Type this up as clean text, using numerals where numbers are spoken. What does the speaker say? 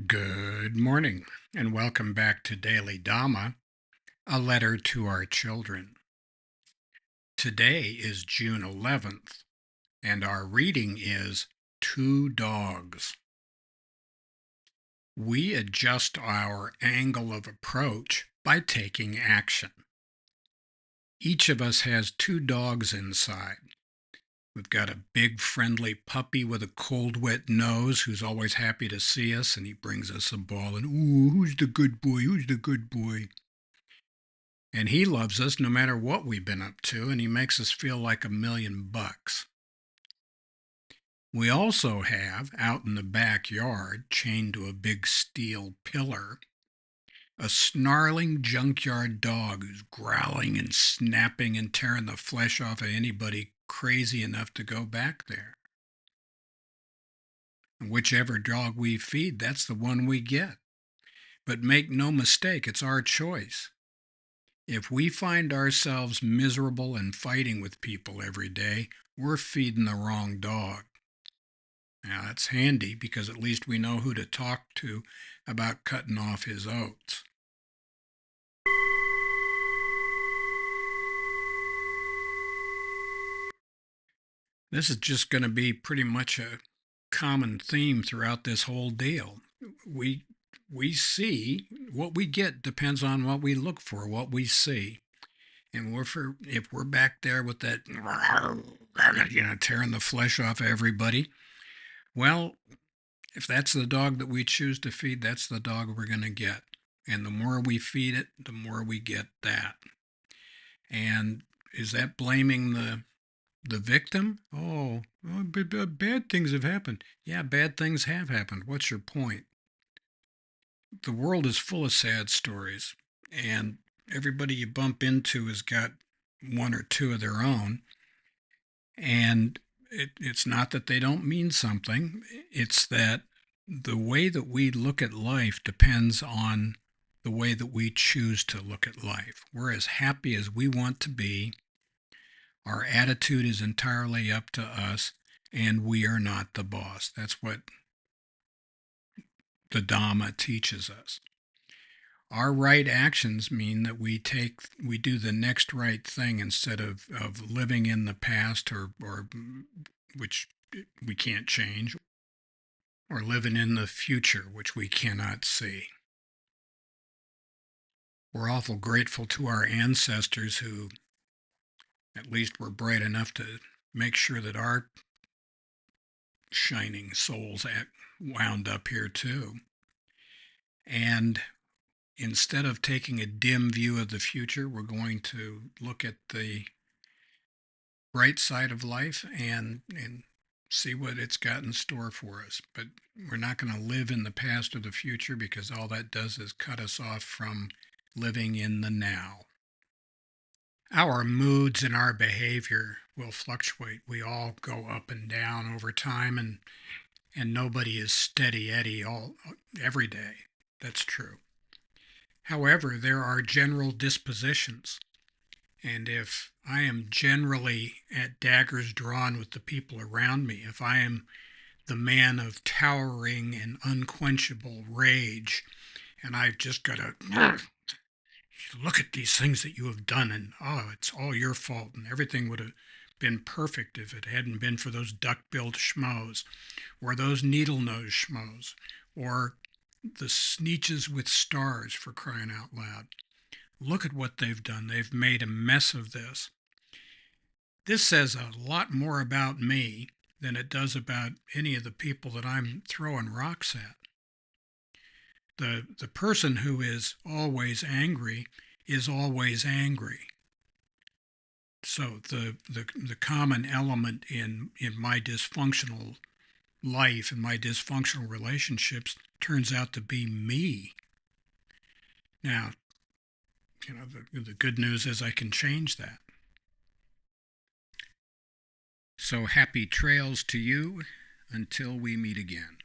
Good morning, and welcome back to Daily Dhamma, a letter to our children. Today is June 11th, and our reading is Two Dogs. We adjust our angle of approach by taking action. Each of us has two dogs inside. We've got a big, friendly puppy with a cold, wet nose who's always happy to see us, and he brings us a ball, and, ooh, who's the good boy? Who's the good boy? And he loves us no matter what we've been up to, and he makes us feel like $1,000,000. We also have, out in the backyard, chained to a big steel pillar, a snarling junkyard dog who's growling and snapping and tearing the flesh off of anybody crazy enough to go back there. And whichever dog we feed, that's the one we get. But make no mistake, it's our choice. If we find ourselves miserable and fighting with people every day, we're feeding the wrong dog. Now, that's handy because at least we know who to talk to about cutting off his oats. This is just going to be pretty much a common theme throughout this whole deal. We see what we get depends on what we look for, what we see. And if we're back there with that, tearing the flesh off everybody, well, if that's the dog that we choose to feed, that's the dog we're going to get. And the more we feed it, the more we get that. And is that blaming the victim? But bad things have happened. Yeah, bad things have happened. What's your point? The world is full of sad stories, and everybody you bump into has got one or two of their own. And it's not that they don't mean something, it's that the way that we look at life depends on the way that we choose to look at life. We're as happy as we want to be. Our attitude is entirely up to us, and we are not the boss. That's what the Dhamma teaches us. Our right actions mean that we do the next right thing instead of living in the past or which we can't change, or living in the future, which we cannot see. We're awful grateful to our ancestors who at least were bright enough to make sure that our shining souls wound up here too. And instead of taking a dim view of the future, we're going to look at the bright side of life and see what it's got in store for us. But we're not going to live in the past or the future because all that does is cut us off from living in the now. Our moods and our behavior will fluctuate. We all go up and down over time, and nobody is steady Eddie every day. That's true. However, there are general dispositions. And if I am generally at daggers drawn with the people around me, if I am the man of towering and unquenchable rage, and I've just got to look at these things that you have done, and it's all your fault, and everything would have been perfect if it hadn't been for those duck-billed schmoes, or those needle-nosed schmoes, or the sneetches with stars, for crying out loud. Look at what they've done. They've made a mess of this. This says a lot more about me than it does about any of the people that I'm throwing rocks at. The person who is always angry is always angry. So the common element in my dysfunctional life and my dysfunctional relationships turns out to be me. Now, the good news is I can change that. So happy trails to you until we meet again.